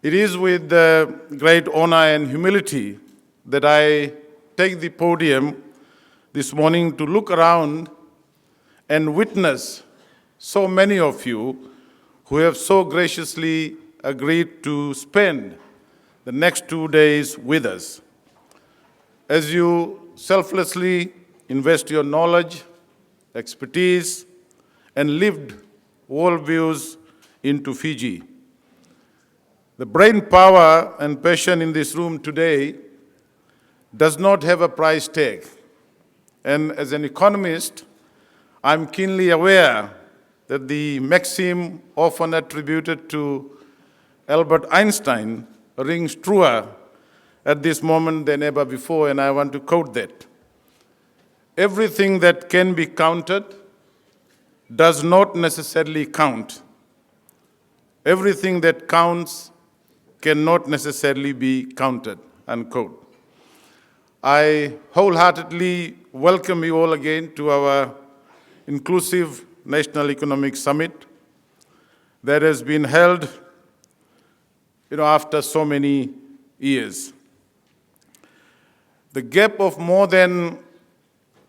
It is with great honor and humility that I take the podium this morning to look around and witness so many of you who have so graciously agreed to spend the next 2 days with us. As you selflessly invest your knowledge, expertise, and lived worldviews into Fiji. The brain power and passion in this room today does not have a price tag. And as an economist, I'm keenly aware that the maxim often attributed to Albert Einstein rings truer at this moment than ever before, and I want to quote that. Everything that can be counted does not necessarily count. Everything that counts cannot necessarily be counted, unquote. I wholeheartedly welcome you all again to our inclusive National Economic Summit that has been held after so many years. The gap of more than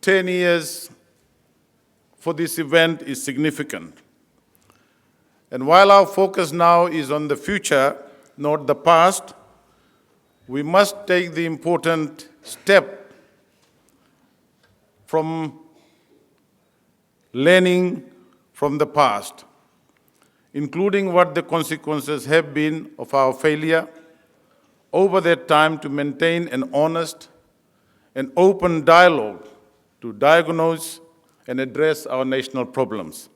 10 years for this event is significant. And while our focus now is on the future, not the past, we must take the important step from learning from the past, including what the consequences have been of our failure over that time to maintain an honest and open dialogue to diagnose and address our national problems.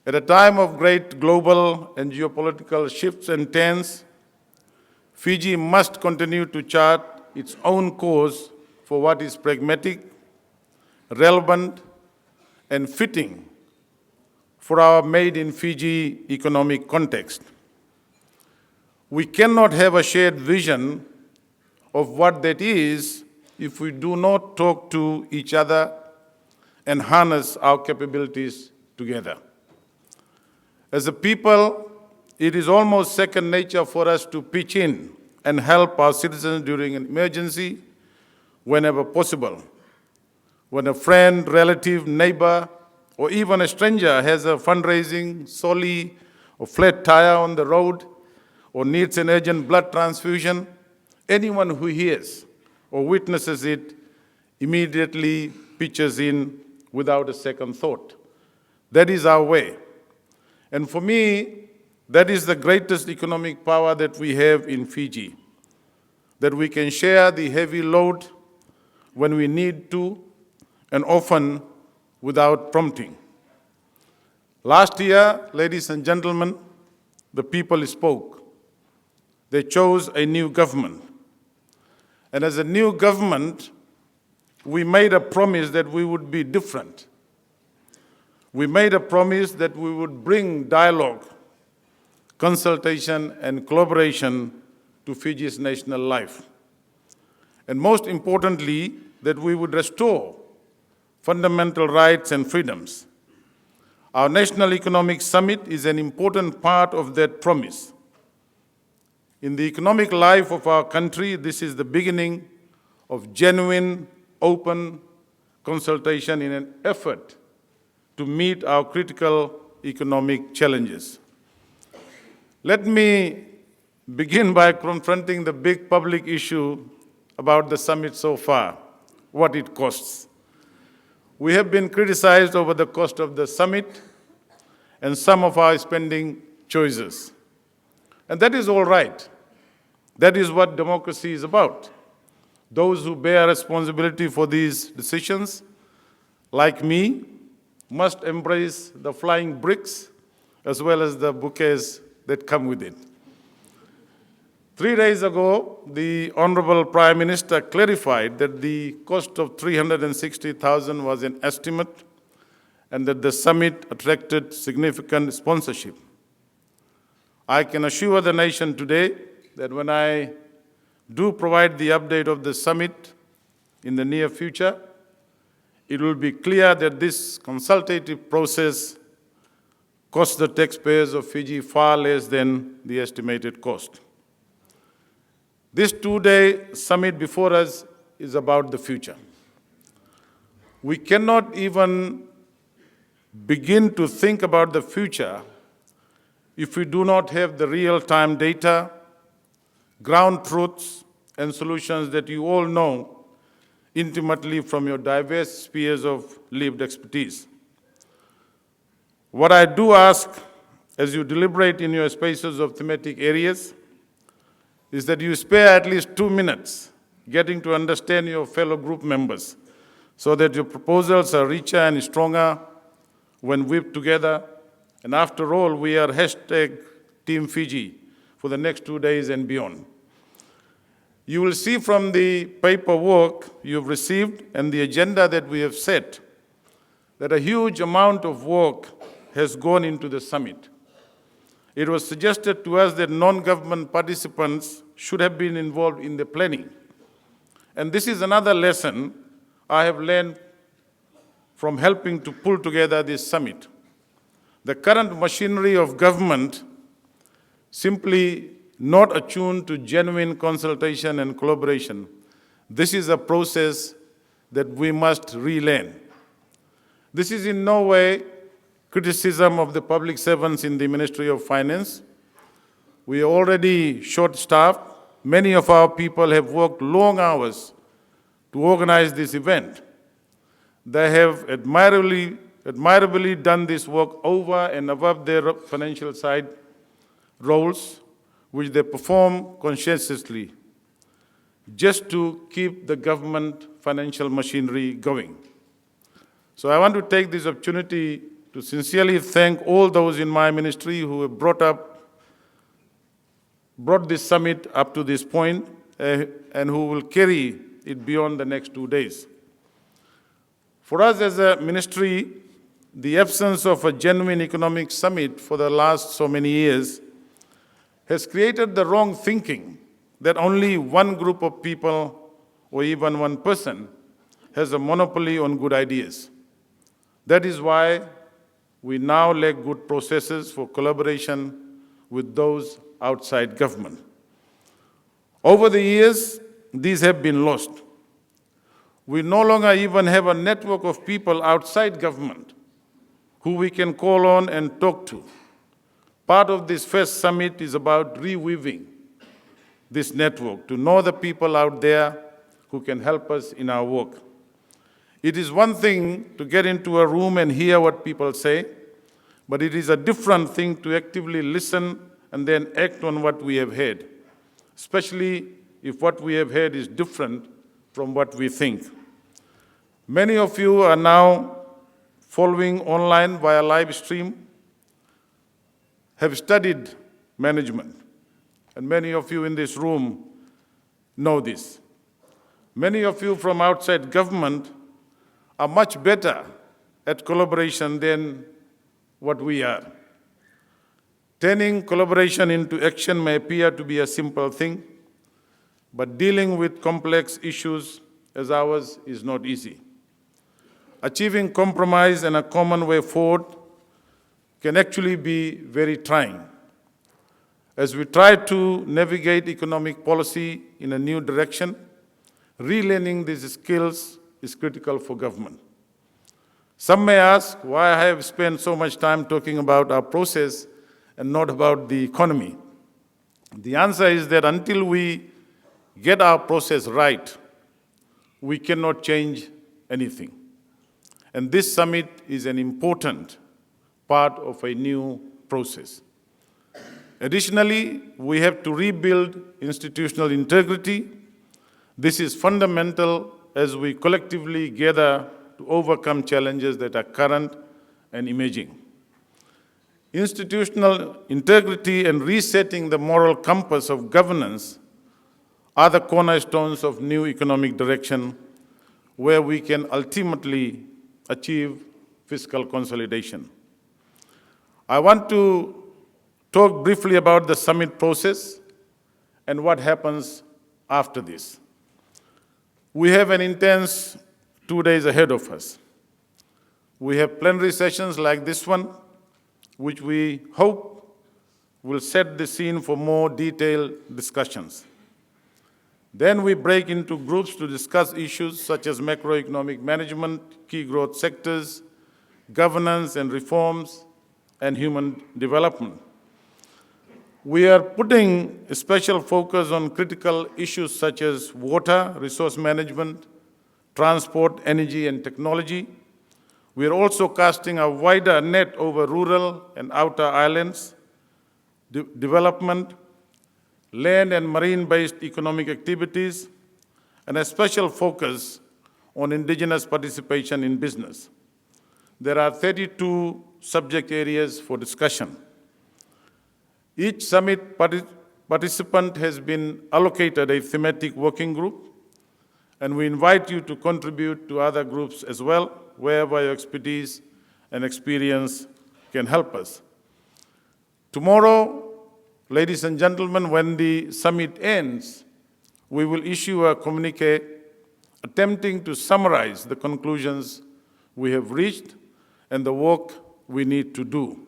At a time of great global and geopolitical shifts and turns, Fiji must continue to chart its own course for what is pragmatic, relevant, and fitting for our Made in Fiji economic context. We cannot have a shared vision of what that is if we do not talk to each other and harness our capabilities together. As a people, it is almost second nature for us to pitch in and help our citizens during an emergency whenever possible. When a friend, relative, neighbor, or even a stranger has a fundraising, solely, or flat tire on the road, or needs an urgent blood transfusion, anyone who hears or witnesses it immediately pitches in without a second thought. That is our way. And for me, that is the greatest economic power that we have in Fiji, that we can share the heavy load when we need to, and often without prompting. Last year, ladies and gentlemen, the people spoke. They chose a new government. And as a new government, we made a promise that we would be different. We made a promise that we would bring dialogue, consultation, and collaboration to Fiji's national life. And most importantly, that we would restore fundamental rights and freedoms. Our National Economic Summit is an important part of that promise. In the economic life of our country, this is the beginning of genuine, open consultation in an effort to meet our critical economic challenges. Let me begin by confronting the big public issue about the summit so far, what it costs. We have been criticized over the cost of the summit and some of our spending choices. And that is all right. That is what democracy is about. Those who bear responsibility for these decisions, like me, must embrace the flying bricks as well as the bouquets that come with it. 3 days ago, the Honorable Prime Minister clarified that the cost of $360,000 was an estimate and that the summit attracted significant sponsorship. I can assure the nation today that when I do provide the update of the summit in the near future, it will be clear that this consultative process cost the taxpayers of Fiji far less than the estimated cost. This two-day summit before us is about the future. We cannot even begin to think about the future if we do not have the real-time data, ground truths, and solutions that you all know intimately from your diverse spheres of lived expertise. What I do ask as you deliberate in your spaces of thematic areas is that you spare at least 2 minutes getting to understand your fellow group members so that your proposals are richer and stronger when whipped together. And after all, we are hashtag Team Fiji for the next 2 days and beyond. You will see from the paperwork you've received and the agenda that we have set that a huge amount of work has gone into the summit. It was suggested to us that non-government participants should have been involved in the planning. And this is another lesson I have learned from helping to pull together this summit. The current machinery of government simply not attuned to genuine consultation and collaboration. This is a process that we must relearn. This is in no way criticism of the public servants in the Ministry of Finance. We are already short-staffed. Many of our people have worked long hours to organize this event. They have admirably done this work over and above their financial side roles, which they perform conscientiously, just to keep the government financial machinery going. So I want to take this opportunity to sincerely thank all those in my ministry who have brought this summit up to this point and who will carry it beyond the next 2 days. For us as a ministry, the absence of a genuine economic summit for the last so many years has created the wrong thinking that only one group of people or even one person has a monopoly on good ideas. That is why we now lack good processes for collaboration with those outside government. Over the years, these have been lost. We no longer even have a network of people outside government who we can call on and talk to. Part of this first summit is about reweaving this network to know the people out there who can help us in our work. It is one thing to get into a room and hear what people say, but it is a different thing to actively listen and then act on what we have heard, especially if what we have heard is different from what we think. Many of you are now following online via live stream, have studied management, and many of you in this room know this. Many of you from outside government are much better at collaboration than what we are. Turning collaboration into action may appear to be a simple thing, but dealing with complex issues as ours is not easy. Achieving compromise and a common way forward can actually be very trying. As we try to navigate economic policy in a new direction, relearning these skills is critical for government. Some may ask why I have spent so much time talking about our process and not about the economy. The answer is that until we get our process right, we cannot change anything. And this summit is an important part of a new process. Additionally, we have to rebuild institutional integrity. This is fundamental as we collectively gather to overcome challenges that are current and emerging. Institutional integrity and resetting the moral compass of governance are the cornerstones of new economic direction where we can ultimately achieve fiscal consolidation. I want to talk briefly about the summit process and what happens after this. We have an intense 2 days ahead of us. We have plenary sessions like this one, which we hope will set the scene for more detailed discussions. Then we break into groups to discuss issues such as macroeconomic management, key growth sectors, governance and reforms, and human development. We are putting a special focus on critical issues such as water, resource management, transport, energy, and technology. We are also casting a wider net over rural and outer islands, development, land and marine-based economic activities, and a special focus on indigenous participation in business. There are 32 subject areas for discussion. Each summit participant has been allocated a thematic working group, and we invite you to contribute to other groups as well, wherever your expertise and experience can help us. Tomorrow, ladies and gentlemen, when the summit ends, we will issue a communiqué attempting to summarize the conclusions we have reached and the work we need to do.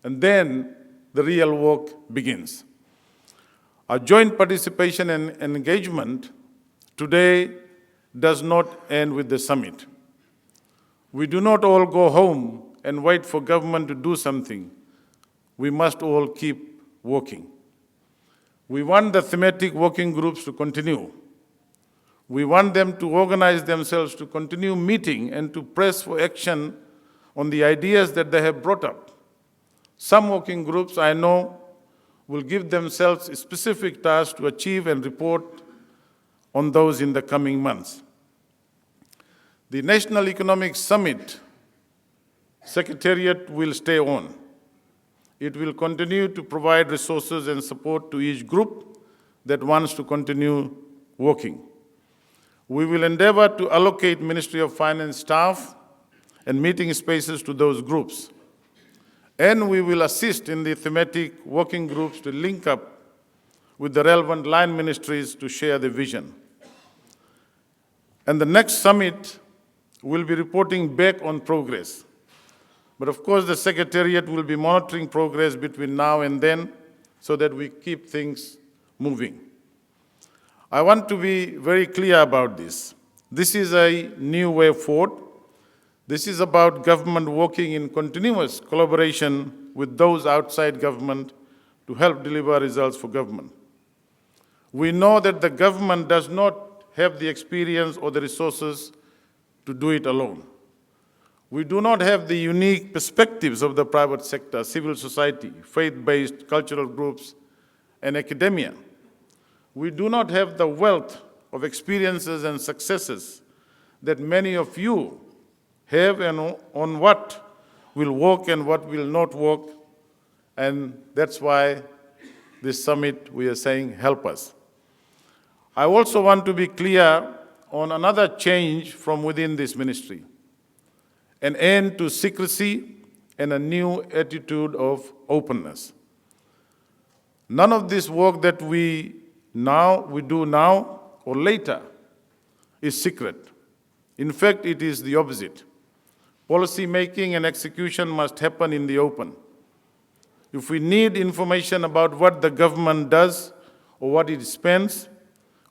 And then the real work begins. Our joint participation and engagement today does not end with the summit. We do not all go home and wait for government to do something. We must all keep working. We want the thematic working groups to continue. We want them to organize themselves to continue meeting and to press for action on the ideas that they have brought up. Some working groups, I know, will give themselves specific tasks to achieve and report on those in the coming months. The National Economic Summit Secretariat will stay on. It will continue to provide resources and support to each group that wants to continue working. We will endeavor to allocate Ministry of Finance staff and meeting spaces to those groups. And we will assist in the thematic working groups to link up with the relevant line ministries to share the vision. And the next summit will be reporting back on progress. But of course, the Secretariat will be monitoring progress between now and then so that we keep things moving. I want to be very clear about this. This is a new way forward. This is about government working in continuous collaboration with those outside government to help deliver results for government. We know that the government does not have the experience or the resources to do it alone. We do not have the unique perspectives of the private sector, civil society, faith-based cultural groups, and academia. We do not have the wealth of experiences and successes that many of you have and on what will work and what will not work. And that's why this summit, we are saying, help us. I also want to be clear on another change from within this ministry, an end to secrecy and a new attitude of openness. None of this work that we do now or later is secret. In fact, it is the opposite. Policy making and execution must happen in the open. If we need information about what the government does or what it spends,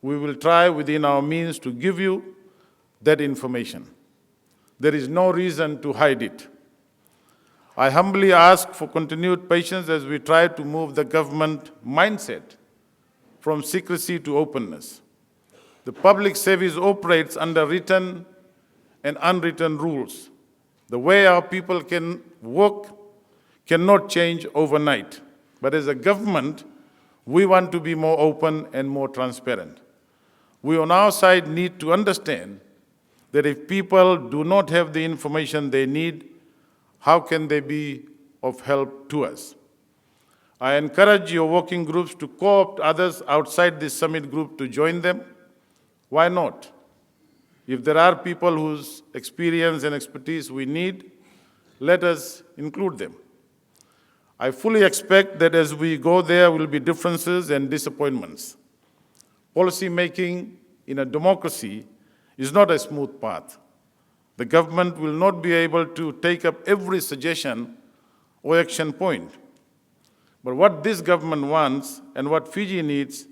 we will try within our means to give you that information. There is no reason to hide it. I humbly ask for continued patience as we try to move the government mindset from secrecy to openness. The public service operates under written and unwritten rules. The way our people can work cannot change overnight. But as a government, we want to be more open and more transparent. We on our side need to understand that if people do not have the information they need, how can they be of help to us? I encourage your working groups to co-opt others outside this summit group to join them. Why not? If there are people whose experience and expertise we need, let us include them. I fully expect that as we go there will be differences and disappointments. Policy making in a democracy is not a smooth path. The government will not be able to take up every suggestion or action point. But what this government wants and what Fiji needs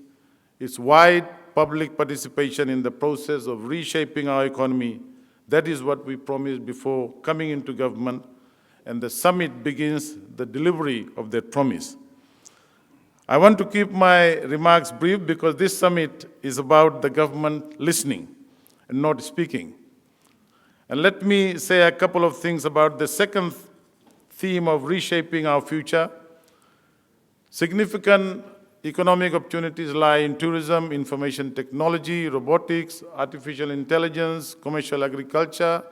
is wide public participation in the process of reshaping our economy. That is what we promised before coming into government, and the summit begins the delivery of that promise. I want to keep my remarks brief because this summit is about the government listening and not speaking. And let me say a couple of things about the second theme of reshaping our future. Significant economic opportunities lie in tourism, information technology, robotics, artificial intelligence, commercial agriculture,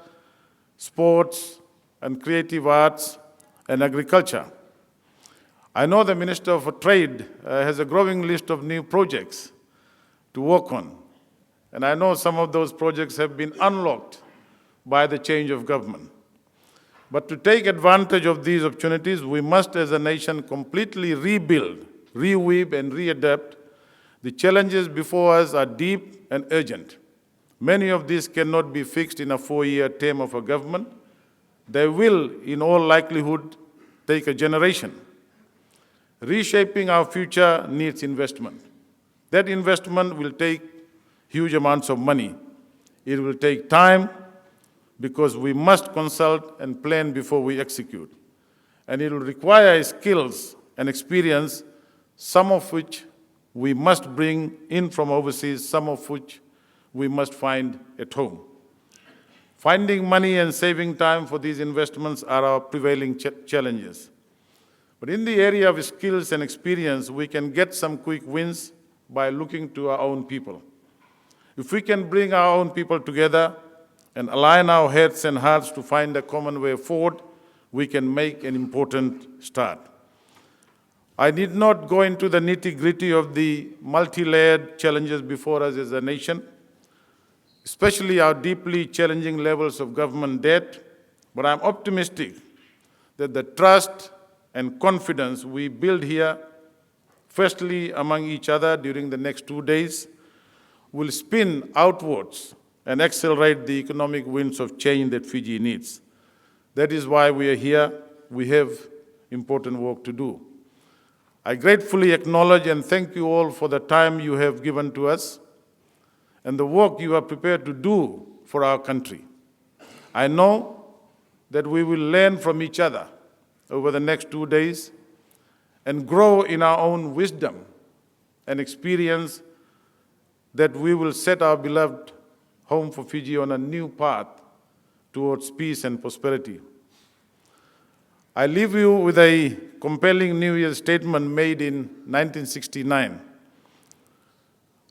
sports, and creative arts and agriculture. I know the Minister for Trade has a growing list of new projects to work on, and I know some of those projects have been unlocked by the change of government. But to take advantage of these opportunities, we must as a nation completely rebuild, reweave, and readapt. The challenges before us are deep and urgent. Many of these cannot be fixed in a 4-year term of a government. They will, in all likelihood, take a generation. Reshaping our future needs investment. That investment will take huge amounts of money. It will take time because we must consult and plan before we execute. And it will require skills and experience, some of which we must bring in from overseas, some of which we must find at home. Finding money and saving time for these investments are our prevailing challenges. But in the area of skills and experience, we can get some quick wins by looking to our own people. If we can bring our own people together and align our heads and hearts to find a common way forward, we can make an important start. I need not go into the nitty-gritty of the multi-layered challenges before us as a nation, especially our deeply challenging levels of government debt, but I'm optimistic that the trust and confidence we build here, firstly among each other during the next 2 days, will spin outwards and accelerate the economic winds of change that Fiji needs. That is why we are here. We have important work to do. I gratefully acknowledge and thank you all for the time you have given to us and the work you are prepared to do for our country. I know that we will learn from each other over the next 2 days and grow in our own wisdom and experience, that we will set our beloved home for Fiji on a new path towards peace and prosperity. I leave you with a compelling New Year's statement made in 1969.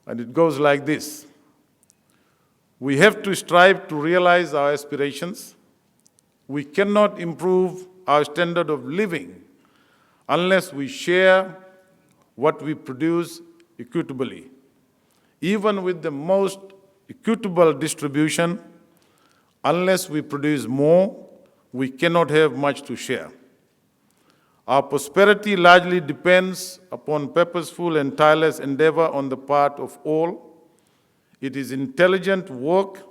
And it goes like this: we have to strive to realize our aspirations. We cannot improve our standard of living unless we share what we produce equitably. Even with the most equitable distribution, unless we produce more, we cannot have much to share. Our prosperity largely depends upon purposeful and tireless endeavor on the part of all. It is intelligent work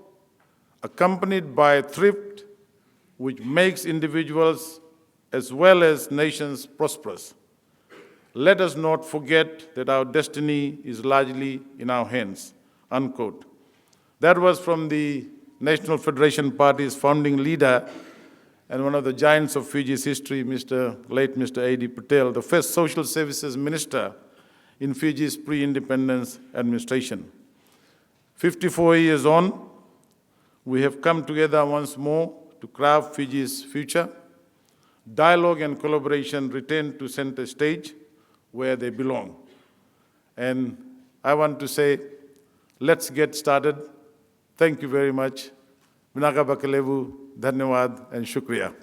accompanied by thrift which makes individuals as well as nations prosperous. Let us not forget that our destiny is largely in our hands, unquote. That was from the National Federation Party's founding leader and one of the giants of Fiji's history, late Mr. A.D. Patel, the first social services minister in Fiji's pre-independence administration. 54 years on, we have come together once more to craft Fiji's future. Dialogue and collaboration return to center stage where they belong. And I want to say, let's get started. Thank you very much. Minaga bakalevu, dhanyawad, and shukriya.